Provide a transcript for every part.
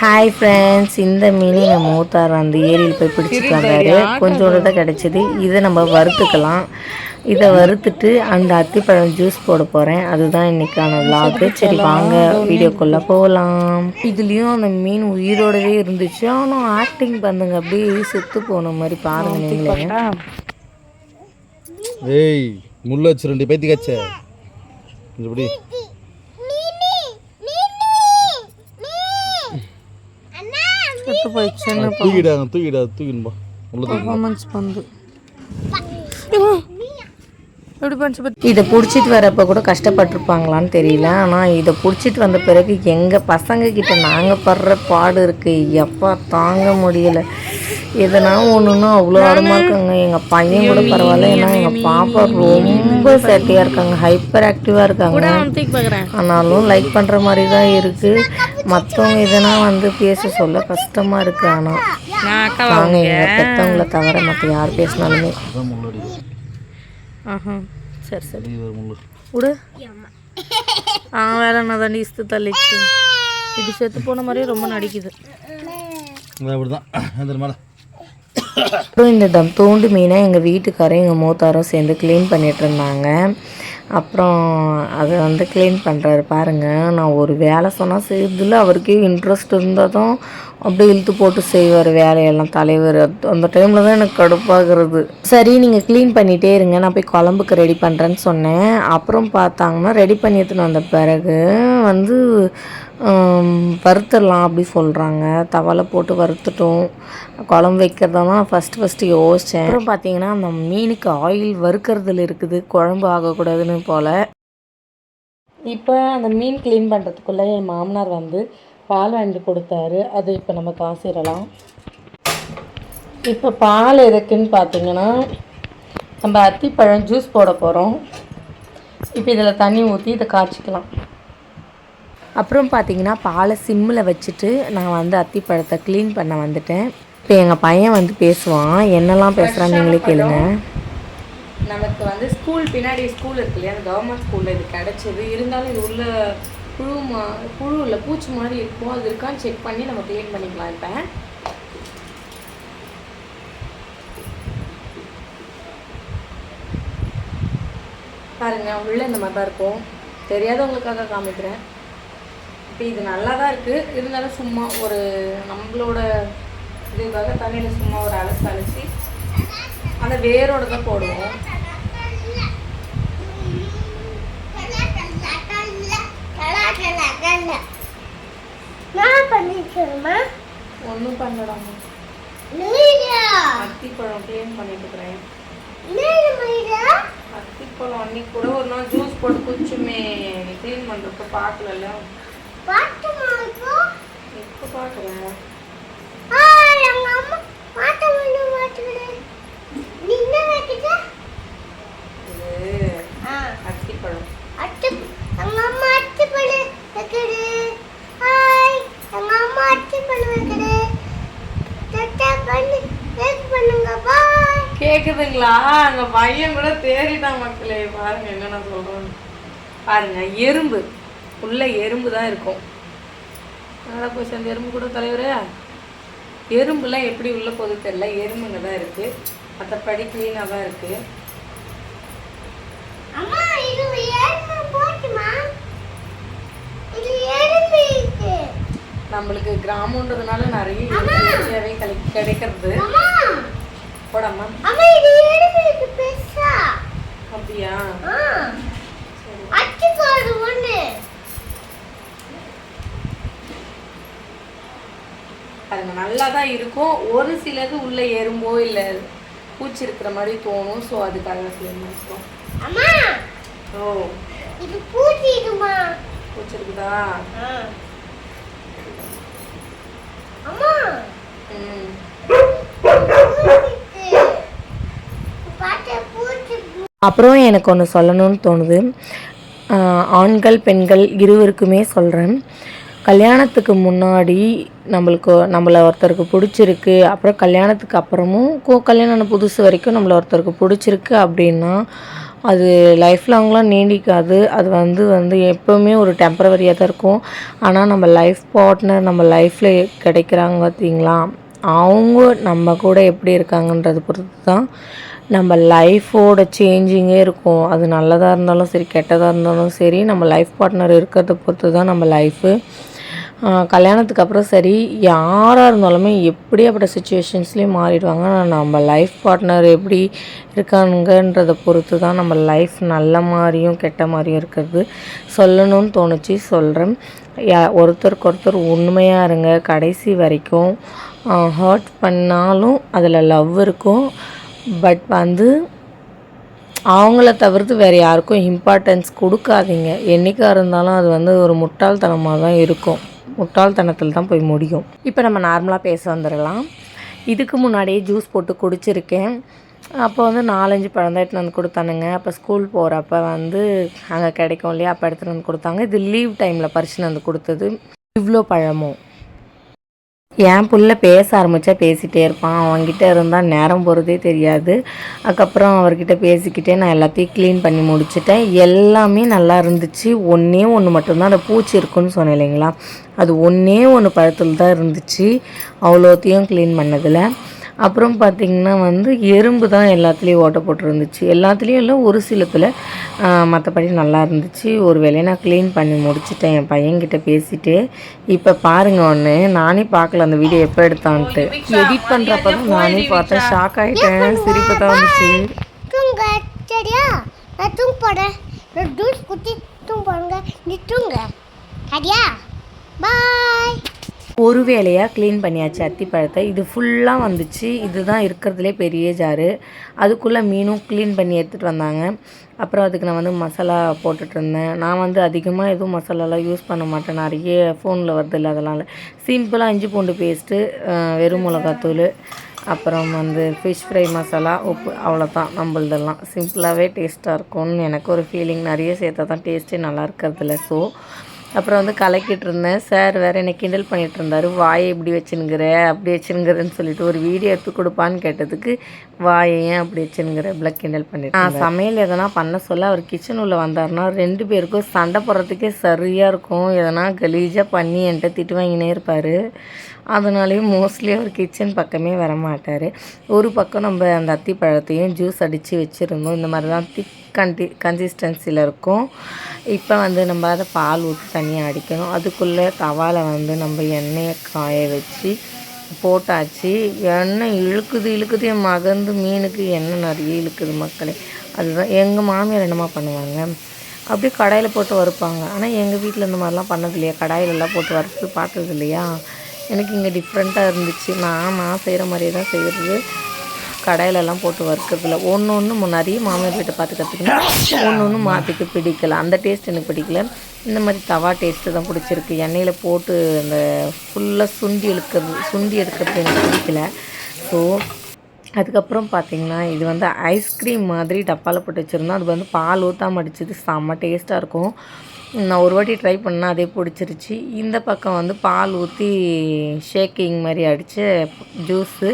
Hi friends, இந்த மீன் எங்கள் மூத்தார் வந்து ஏரியில் போய் பிடிச்சிட்டு வந்தார். கொஞ்சோண்டு தான் கிடச்சிது. இதை நம்ம வறுத்துக்கலாம். இதை வறுத்துட்டு அந்த அத்திப்பழம் ஜூஸ் போட போகிறேன். அதுதான் இன்றைக்கான விலாகு. சரி வாங்க வீடியோக்குள்ளே போகலாம். இதுலேயும் அந்த மீன் உயிரோடவே இருந்துச்சு. ஆனால் ஆக்டிங் பண்ணுங்க அப்படியே செத்து போன மாதிரி பாருங்க நீங்களே. ஏய் முள்ள வச்சு 2 பேத்தி கச்ச இப்படி தூக்கிடும்பா இதை பிடிச்சிட்டு வரப்போ கூட கஷ்டப்பட்டுருப்பாங்களான்னு தெரியல. ஆனால் இதை பிடிச்சிட்டு வந்த பிறகு எங்கள் பசங்க கிட்ட நாங்கள் படுற பாடு இருக்குது, எப்பா தாங்க முடியலை. எதனா ஒன்றுன்னா அவ்வளோ ஆர்வமாக இருக்காங்க. எங்கள் பையன் கூட பரவாயில்ல, ஏன்னா எங்கள் பாப்பா ரொம்ப சேட்டையாக இருக்காங்க, ஹைப்பர் ஆக்டிவாக இருக்காங்க. ஆனாலும் லைக் பண்ணுற மாதிரி தான் இருக்குது. மற்றவங்க எதனா வந்து பேச சொல்ல கஷ்டமாக இருக்குது. ஆனால் நாங்கள் எங்கள் பெற்றவங்கள தவிர மற்ற யார் பேசினாலுமே சரி சரி விடு. வேலை நான் தாண்டி இஸ்து தள்ளிச்சு. இது செத்து போன மாதிரியே ரொம்ப நடிக்குது. அப்புறம் இந்த தோண்டு மீனை எங்கள் வீட்டுக்காரும் எங்கள் மூத்தாரும் சேர்ந்து க்ளீன் பண்ணிகிட்டு இருந்தாங்க. அப்புறம் அதை வந்து க்ளீன் பண்ணுறாரு பாருங்கள். நான் ஒரு வேலை சொன்னால் செய்யறதில்ல, அவருக்கே இன்ட்ரெஸ்ட் இருந்தால் அப்படியே இழுத்து போட்டு செய்வார் வேலையெல்லாம் தலைவர். அந்த டைமில் தான் எனக்கு கடுப்பாகிறது. சரி நீங்கள் க்ளீன் பண்ணிகிட்டே இருங்க, நான் போய் குழம்புக்கு ரெடி பண்ணுறேன்னு சொன்னேன். அப்புறம் பார்த்தாங்கன்னா ரெடி பண்ணி எடுத்துன்னு வந்த பிறகு வந்து வறுத்துடலாம் அப்படி சொல்கிறாங்க. தவால போட்டு வறுத்துட்டோம். குழம்பு வைக்கிறதா ஃபஸ்ட்டு யோசித்தேன். அப்புறம் பார்த்தீங்கன்னா அந்த மீனுக்கு ஆயில் வறுக்கிறதுல இருக்குது, குழம்பு ஆகக்கூடாதுன்னு போல். இப்போ அந்த மீன் க்ளீன் பண்ணுறதுக்குள்ளே என் மாமனார் வந்து பால் வாங்கி கொடுத்தாரு. அது இப்போ நம்ம காசிடலாம். இப்போ பால் எதுக்குன்னு பார்த்தீங்கன்னா நம்ம அத்திப்பழம் ஜூஸ் போட போகிறோம். இப்போ இதில் தண்ணி ஊற்றி இதை காய்ச்சிக்கலாம். அப்புறம் பார்த்தீங்கன்னா பாலை சிம்மில் வச்சுட்டு நான் வந்து அத்திப்பழத்தை க்ளீன் பண்ண வந்துட்டேன். இப்போ எங்கள் பையன் வந்து பேசுவான், என்னெல்லாம் பேசுகிறான்னு நீங்களே கேளுங்க. நமக்கு வந்து பின்னாடி ஸ்கூல் இருக்கு இல்லையா, அந்த கவர்மெண்ட் ஸ்கூலில் இது கிடச்சிது. இருந்தாலும் இது உள்ள புழு இல்லை பூச்சி மாதிரி இருக்கும். அது இருக்கான்னு செக் பண்ணி நம்ம க்ளீன் பண்ணிக்கலாம். இப்போ பாருங்கள், உள்ளே இந்த மாதிரி தான் இருக்கும். தெரியாதவங்களுக்காக காமிக்கிறேன். இப்போ இது நல்லா தான் இருக்குது. இருந்தாலும் சும்மா ஒரு நம்மளோட இதுக்காக தண்ணியில் சும்மா ஒரு அலசி அந்த வேரோடு தான் போடுவோம். ஒன்றும் பண்ணலாமா, அத்திப்பழம் க்ளீன் பண்ணிட்டு இருக்கிறேன். அத்திப்பழம் அன்னைக்கு கூட ஒரு நாள் ஜூஸ் போட்டு குடிச்சுமே, க்ளீன் பண்ணுறப்ப பார்க்கல. இப்போ பார்க்குறேன். அத்திப்பழம் கேக்குதுங்களா? அங்க பையன் கூட தேறிட்டான் மக்களே. பாருங்க என்ன நான் சொல்றேன் பாருங்க. எறும்பு உள்ள எறும்பு தான் இருக்கும். நல்லா போய் அந்த எறும்பு கூட தலைவரே. எறும்புலாம் எப்படி உள்ள போது தெரியல, எறும்புங்க தான் இருக்கு. மற்றபடி க்ளீனாக தான் இருக்கு. நம்மளுக்கு கிராமன்றதுனால நிறைய ஈஸியாகவே கிடைக்கிறது. போடாமா அப்படியா? அது நல்லா தான் இருக்கும். ஒரு சிலது உள்ள எறும்போ இல்லை பூச்சி இருக்கிற மாதிரி தோணும். ஸோ அதுக்காக க்ளீன் பண்ணிக்கிறோம். ஓ இது பூச்சி இருக்குதா? அப்புறம் எனக்கு ஒன்று சொல்லணும்னு தோணுது. ஆண்கள் பெண்கள் இருவருக்குமே சொல்கிறேன். கல்யாணத்துக்கு முன்னாடி நம்மளை ஒருத்தருக்கு பிடிச்சிருக்கு, அப்புறம் கல்யாணத்துக்கு அப்புறமும் கல்யாணம் புதுசு வரைக்கும் நம்மளை ஒருத்தருக்கு பிடிச்சிருக்கு அப்படின்னா அது லைஃப் லாங்லாம் நீடிக்காது. அது வந்து எப்போவுமே ஒரு டெம்பரவரியாக தான் இருக்கும். ஆனால் நம்ம லைஃப் பார்ட்னர் நம்ம லைஃப்பில் கிடைக்கிறாங்க பார்த்தீங்களா, அவங்க நம்ம கூட எப்படி இருக்காங்கன்றத பொறுத்து தான் நம்ம லைஃபோட சேஞ்சிங்கே இருக்கும். அது நல்லதாக இருந்தாலும் சரி, கெட்டதாக இருந்தாலும் சரி, நம்ம லைஃப் பார்ட்னர் இருக்கிறத பொறுத்து தான் நம்ம லைஃபு. கல்யாணத்துக்கு அப்புறம் சரி, யாராக இருந்தாலுமே எப்படியாப்பட்ட சுச்சுவேஷன்ஸ்லேயும் மாறிடுவாங்க. ஆனால் நம்ம லைஃப் பார்ட்னர் எப்படி இருக்காங்கன்றதை பொறுத்து தான் நம்ம லைஃப் நல்ல மாதிரியும் கெட்ட மாதிரியும் இருக்கிறது. சொல்லணும்னு தோணுச்சு, சொல்கிறேன். ஒருத்தருக்கு ஒருத்தர் உண்மையாக இருங்க கடைசி வரைக்கும். ஹர்ட் பண்ணாலும் அதில் லவ் இருக்கும். பட் அவங்கள தவிர்த்து வேறு யாருக்கும் இம்பார்ட்டன்ஸ் கொடுக்காதீங்க. என்றைக்காக இருந்தாலும் அது ஒரு முட்டாள்தனமாக தான் இருக்கும். முட்டாள்தனத்தில் தான் போய் முடியும். இப்போ நம்ம நார்மலாக பேச வந்துடலாம். இதுக்கு முன்னாடியே ஜூஸ் போட்டு குடிச்சிருக்கேன். அப்போ 4-5 பழம் தான் எடுத்துகிட்டு வந்து கொடுத்தானுங்க. அப்போ ஸ்கூல் போகிறப்ப அங்கே கிடைக்கும் இல்லையா, அப்போ எடுத்துகிட்டு வந்து கொடுத்தாங்க. இது லீவ் டைமில் பறிச்சுன்னு வந்து கொடுத்தது. இவ்வளோ பழமும் என் புள்ள பேச ஆரம்பித்தா பேசிகிட்டே இருப்பான். அவன்கிட்ட இருந்தால் நேரம் போகிறதே தெரியாது. அதுக்கப்புறம் அவர்கிட்ட பேசிக்கிட்டே நான் எல்லாத்தையும் க்ளீன் பண்ணி முடிச்சிட்டேன். எல்லாமே நல்லா இருந்துச்சு. ஒன்றே ஒன்று மட்டும்தான் அந்த பூச்சி இருக்குன்னு சொன்னேன் இல்லைங்களா, அது ஒன்றே ஒன்று பழத்தில் தான் இருந்துச்சு அவ்வளோத்தையும் க்ளீன் பண்ணதில். அப்புறம் பார்த்திங்கன்னா எறும்பு தான் எல்லாத்துலேயும் ஓட்ட போட்டுருந்துச்சு. எல்லாத்துலேயும் இல்லை, ஒரு சிலத்தில். மற்றபடி நல்லா இருந்துச்சு. ஒரு வேலையை நான் க்ளீன் பண்ணி முடிச்சிட்டேன் என் பையன்கிட்ட பேசிவிட்டு. இப்போ பாருங்கள், ஒன்று நானே பார்க்கல அந்த வீடியோ எப்போ எடுத்தான்ட்டு. எடிட் பண்ணுறப்ப தான் நானே பார்த்தேன். ஷாக் ஆகிட்டேன். சிரிப்பு தான் வந்துச்சு. சரியா, நான் தூங்க போகிறேன். நான் ஜூஸ் குத்தி தூங்க போடுங்க, நீ தூங்க. சரியா, பாய். ஒரு வேலையாக க்ளீன் பண்ணியாச்சு அத்திப்பழத்தை. இது ஃபுல்லாக வந்துச்சு. இதுதான் இருக்கிறதுலே பெரிய ஜாரு. அதுக்குள்ளே மீனும் க்ளீன் பண்ணி எடுத்துகிட்டு வந்தாங்க. அப்புறம் அதுக்கு நான் மசாலா போட்டுட்ருந்தேன். நான் அதிகமாக எதுவும் மசாலாலாம் யூஸ் பண்ண மாட்டேன். நிறைய ஃபோனில் வருதில்ல, அதனால் சிம்பிளாக இஞ்சி பூண்டு பேஸ்ட்டு, வெறும் மிளகாத்தூள், அப்புறம் ஃபிஷ் ஃப்ரை மசாலா, உப்பு, அவ்வளோதான். நம்மளதெல்லாம் சிம்பிளாகவே டேஸ்ட்டாக இருக்கும்னு எனக்கு ஒரு ஃபீலிங். நிறைய சேர்த்தா தான் டேஸ்ட்டே நல்லா இருக்கிறதில்ல. ஸோ அப்புறம் கலக்கிட்டு இருந்தேன். சார் வேறு என்னை கிண்டல் பண்ணிகிட்டு இருந்தார். வாயை இப்படி வச்சுனுங்கிற அப்படி வச்சுனுங்கிறன்னு சொல்லிட்டு ஒரு வீடியோ எடுத்து கொடுப்பான்னு கேட்டதுக்கு, வாயை ஏன் அப்படி வச்சுனுங்கிற இப்படிலாம் கிண்டல் பண்ணிட்டு சமையல் எதனா பண்ண சொல்ல அவர் கிச்சன் உள்ள வந்தார்னா 2 பேருக்கும் சண்டை போடுறதுக்கே சரியாக இருக்கும். எதனா கலீஜாக பண்ணி என்கிட்ட திட்டு வாங்கினே இருப்பார். அதனாலேயும் மோஸ்ட்லி அவர் கிச்சன் பக்கமே வரமாட்டார். ஒரு பக்கம் நம்ம அந்த அத்திப்பழத்தையும் ஜூஸ் அடித்து வச்சுருந்தோம். இந்த மாதிரி தான் திக் கன்சிஸ்டன்சியில் இருக்கும். இப்போ நம்ம அதை பால் ஊற்றி தனியாக அடிக்கணும். அதுக்குள்ளே தவாவில் நம்ம எண்ணெயை காய வச்சு போட்டாச்சு. எண்ணெய் இழுக்குது மகந்து மீனுக்கு எண்ணெய் நிறைய இழுக்குது மக்களே. அதுதான் எங்கள் மாமியார் என்னமா பண்ணுவாங்க, அப்படியே கடாயில் போட்டு வறுப்பாங்க. ஆனால் எங்கள் வீட்டில் இந்த மாதிரிலாம் பண்ணது இல்லையா, கடாயிலெல்லாம் போட்டு வறுத்து பார்த்தது இல்லையா. எனக்கு இங்கே டிஃப்ரெண்ட்டாக இருந்துச்சு. நான் செய்கிற மாதிரியே தான் செய்கிறது. கடாயிலெல்லாம் போட்டு வறுக்கிறதுல ஒன்று நிறைய மாமியார் வீட்டை பார்த்து கற்றுக்கணும். ஒன்று மாற்றிக்கு பிடிக்கல. அந்த டேஸ்ட் எனக்கு பிடிக்கல. இந்த மாதிரி தவா டேஸ்ட்டு தான் பிடிச்சிருக்கு. எண்ணெயில் போட்டு அந்த ஃபுல்லாக சுண்டி எடுக்கிறது எனக்கு பிடிக்கல. ஸோ அதுக்கப்புறம் பார்த்திங்கன்னா இது ஐஸ்கிரீம் மாதிரி டப்பாவில் போட்டு வச்சுருந்தோம். அது பால் ஊற்றாம அடிச்சது செம்ம டேஸ்ட்டாக இருக்கும். நான் ஒரு வாட்டி ட்ரை பண்ணால் அதே பிடிச்சிருச்சு. இந்த பக்கம் பால் ஊற்றி ஷேக்கிங் மாதிரி அடித்த ஜூஸு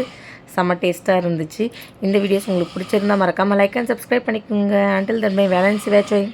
செம்ம டேஸ்ட்டாக இருந்துச்சு. இந்த வீடியோஸ் உங்களுக்கு பிடிச்சிருந்தா மறக்காமல் லைக் அண்ட் சப்ஸ்கிரைப் பண்ணிக்கோங்க. அண்டில் தட் பை வேலன்சி வேச்சோய்.